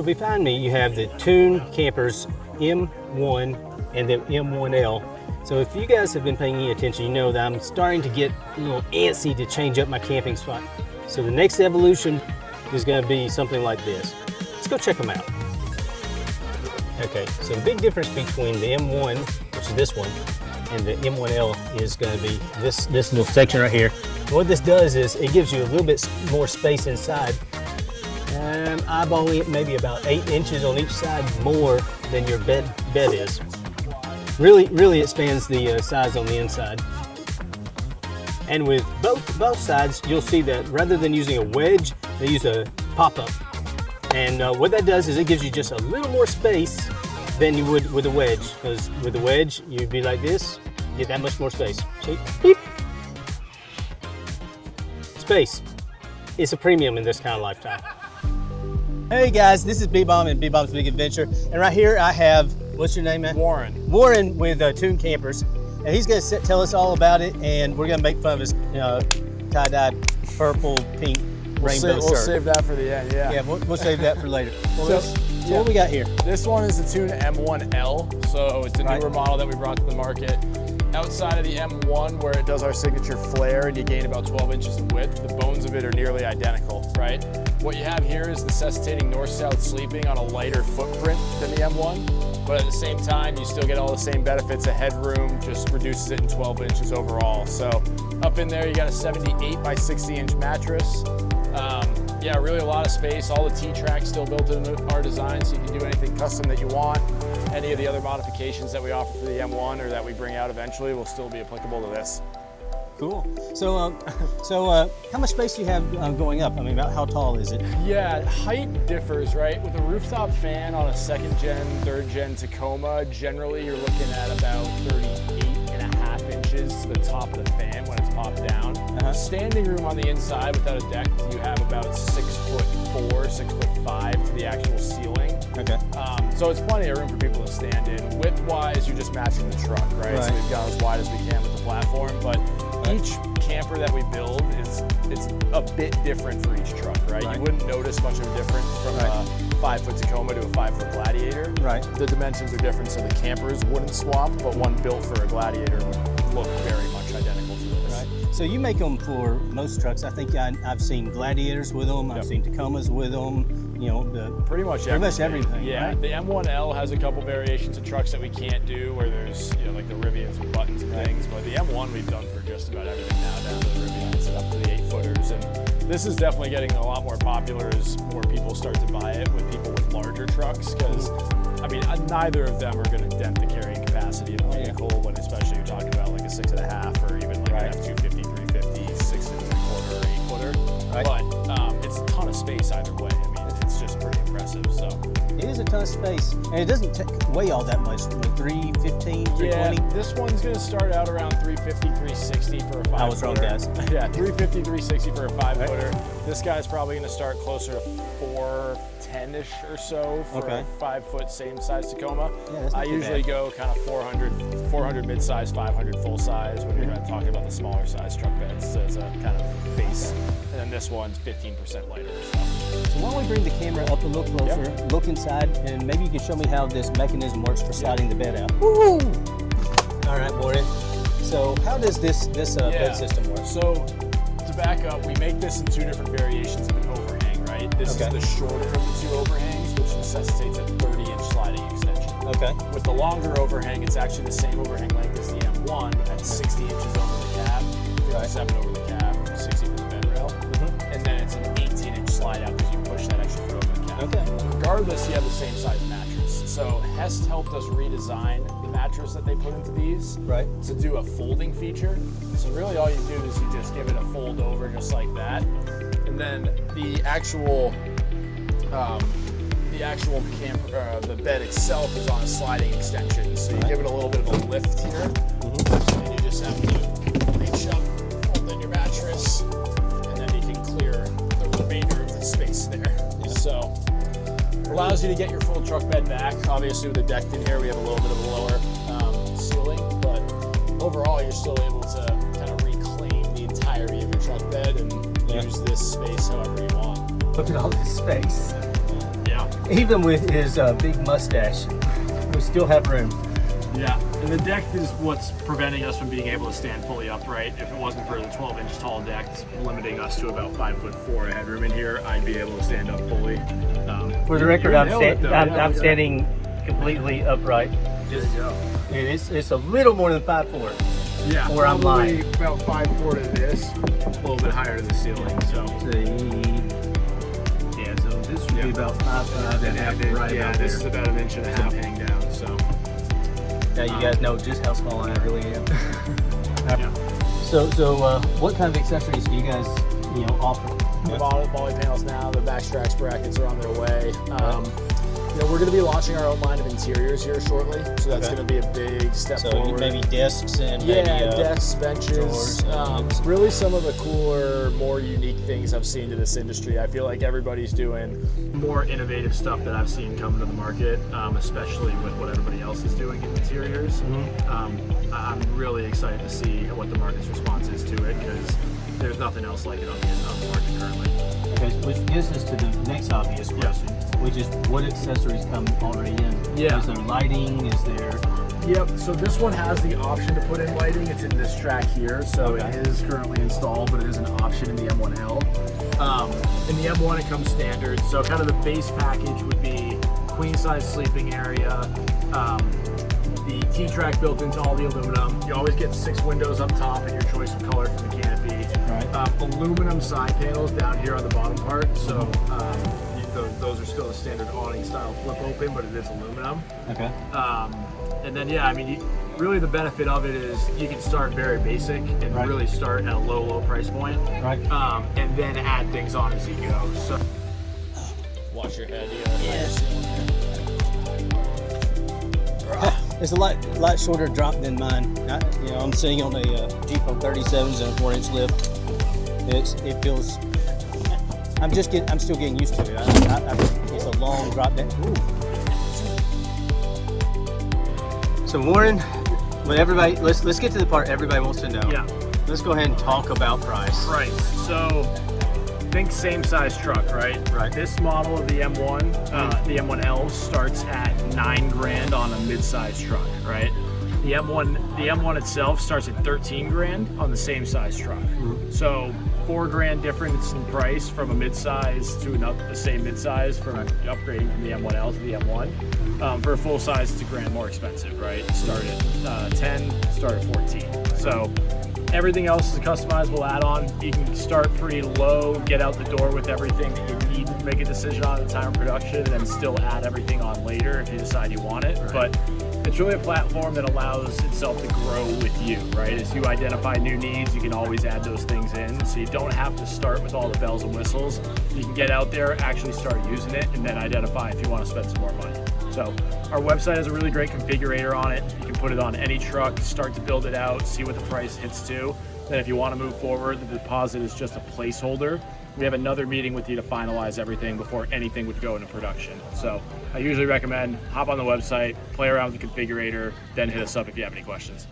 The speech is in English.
So behind me, you have the Toon Campers M1 and the M1L. So if you guys have been paying any attention, you know that I'm starting to get a little antsy to change up my camping spot. So the next evolution is going to be something like this. Let's go check them out. Okay, so the big difference between the M1, which is this one, and the M1L is going to be this little section right here. And what this does is it gives you a little bit more space inside. Eyeballing it maybe about 8 inches on each side more than your bed is. Really expands the size on the inside. And with both sides, you'll see that rather than using a wedge, they use a pop-up. And what that does is it gives you just a little more space than you would with a wedge. Because with a wedge, you'd be like this, get that much more space. See? Beep. Space. It's a premium in this kind of lifetime. Hey guys, this is B-Bomb and B-Bomb's Big Adventure. And right here I have, what's your name, man? Warren. Warren with Toon Campers. And he's going to tell us all about it, and we're going to make fun of his tie-dyed purple, pink, rainbow shirt. We'll save that for the end, yeah. Yeah, we'll save that for later. Well, so what we got here? This one is the Toon M1L, so it's a newer model that we brought to the market. Outside of the M1, where it does our signature flare and you gain about 12 inches in width, the bones of it are nearly identical, right? What you have here is necessitating north-south sleeping on a lighter footprint than the M1, but at the same time, you still get all the same benefits of headroom, just reduces it in 12 inches overall. So up in there, you got a 78 by 60 inch mattress. Yeah, really a lot of space. All the T-tracks still built into our design, so you can do anything custom that you want. Any of the other modifications that we offer for the M1 or that we bring out eventually will still be applicable to this. Cool. So, how much space do you have going up? I mean, about how tall is it? Yeah, height differs, right? With a rooftop fan on a 2nd gen, 3rd gen Tacoma, generally you're looking at about 38.5 inches to the top of the fan when it's popped down. Standing room on the inside without a deck, you have about 6'4", 6'5" to the actual ceiling. Okay. So it's plenty of room for people to stand in. Width-wise, you're just matching the truck, right? So we've gone as wide as we can with the platform, but each camper that we build it's a bit different for each truck, right? You wouldn't notice much of a difference from a 5-foot Tacoma to a 5-foot Gladiator. Right. The dimensions are different, so the campers wouldn't swap, but one built for a Gladiator would look very much identical to this. Right. So you make them for most trucks. I think I've seen Gladiators with them. I've seen Tacomas with them. You know, pretty much everything. Yeah, right? The M1L has a couple variations of trucks that we can't do, where there's like the Rivians with buttons and things. But the M1 we've done for just about everything now, down to the Rivians and up to the 8-footers. And this is definitely getting a lot more popular as more people start to buy it with people with larger trucks. Because I mean, neither of them are going to dent the carrying capacity of the vehicle, when especially you're talking about like a 6.5 or even like an F250, 350, 6 1/4 or 8-footer. But it's a ton of space either way. I mean, it's just pretty impressive. So it is a ton of space, and it doesn't weigh all that much. Like 315, 320. Yeah, this one's going to start out around 350, 360 for a 5-footer. I was wrong, guys. Yeah, 350, 360 for a 5-footer. This guy's probably going to start closer to 410-ish or so for a 5-foot same size Tacoma. Yeah, I usually go kind of 400 mid-size, 500 full-size when you're talking about the smaller size truck beds as a kind of base. And then this one's 15% lighter. So why don't we bring the camera up a little closer, look inside, and maybe you can show me how this mechanism works for sliding the bed out. Woo! All right, Warren. So how does this bed system work? So to back up, we make this in 2 different variations of an overhang, right? This is the shorter of the 2 overhangs, which necessitates a 30-inch sliding extension. Okay. With the longer overhang, it's actually the same overhang length as the M1, but at 60 inches over the cab, 57 over the cab, 60 for the bed rail, and then it's an 18-inch slide out because you push that extra foot over the cab. Okay. Regardless, you have the same size mattress. So Hest helped us redesign the mattress that they put into these to do a folding feature. So really all you do is you just give it a fold over just like that. And then the actual the bed itself is on a sliding extension. So you give it a little bit of a lift here. And you just have to reach up, fold in your mattress, and then you can clear the remainder of the space there. So allows you to get your full truck bed back. Obviously with the deck in here, we have a little bit of a lower ceiling, but overall you're still able to kind of reclaim the entirety of your truck bed and use this space however you want. Look at all this space. Yeah. even with his big mustache, we still have room. Yeah, and the deck is what's preventing us from being able to stand fully upright. If it wasn't for the 12 inch tall deck limiting us to about 5'4" of headroom in here, I'd be able to stand up fully. For the record, I'm I'm standing completely upright. Just, and it's a little more than 5'4". Yeah, where I'm lying. About 5'4" to this, a little bit higher to the ceiling. So yeah, so this would be about 5'5" and a half right yeah, about this there. is about an inch and a half hang down. So now you guys know just how small I really am. yeah. So what kind of accessories do you guys offer? The volley panels now, the backstracks brackets are on their way. We're going to be launching our own line of interiors here shortly, so that's going to be a big step forward. Maybe desks and desks, benches, drawers, really some of the cooler, more unique things I've seen to this industry. I feel like everybody's doing more innovative stuff that I've seen come to the market, especially with what everybody else is doing in interiors. I'm really excited to see what the market's response is to it, because there's nothing else like it on the market currently. Okay, which gets us to the next obvious question, which is what accessories come already in? Yeah. Is there lighting? Is there... Yep, so this one has the option to put in lighting. It's in this track here, so it is currently installed, but it is an option in the M1L. In the M1 it comes standard, so kind of the base package would be queen size sleeping area, the T-track built into all the aluminum. You always get 6 windows up top and your choice of color from the canopy. Right. Aluminum side panels down here on the bottom part, so those are still a standard awning style flip open, but it is aluminum. Okay. And then really the benefit of it is you can start very basic and really start at a low price point. Right. And then add things on as you go. So watch your head. It's a lot shorter drop than mine. I'm sitting on a Jeep 37s and a 4-inch lift. It feels. I'm still getting used to it. It's a long drop down. Ooh. So Warren, let's get to the part everybody wants to know. Yeah. Let's go ahead and talk about price. Right. So think same size truck, right? Right. This model of the M1, the M1L starts at $9,000 on a mid-size truck, right? The M1 itself starts at $13,000 on the same size truck. So $4,000 difference in price from a mid-size to the same mid-size from upgrading from the M1L to the M1. For a full size, it's $1,000 more expensive, right? Start at 10, start at 14. So everything else is a customizable add-on. You can start pretty low, get out the door with everything that you need to make a decision on at the time of production, and then still add everything on later if you decide you want it. But it's really a platform that allows itself to grow with you, right? As you identify new needs, you can always add those things in. So you don't have to start with all the bells and whistles. You can get out there, actually start using it, and then identify if you want to spend some more money. So our website has a really great configurator on it. You can put it on any truck, start to build it out, see what the price hits to. Then if you want to move forward, the deposit is just a placeholder. We have another meeting with you to finalize everything before anything would go into production. So I usually recommend hop on the website, play around with the configurator, then hit us up if you have any questions.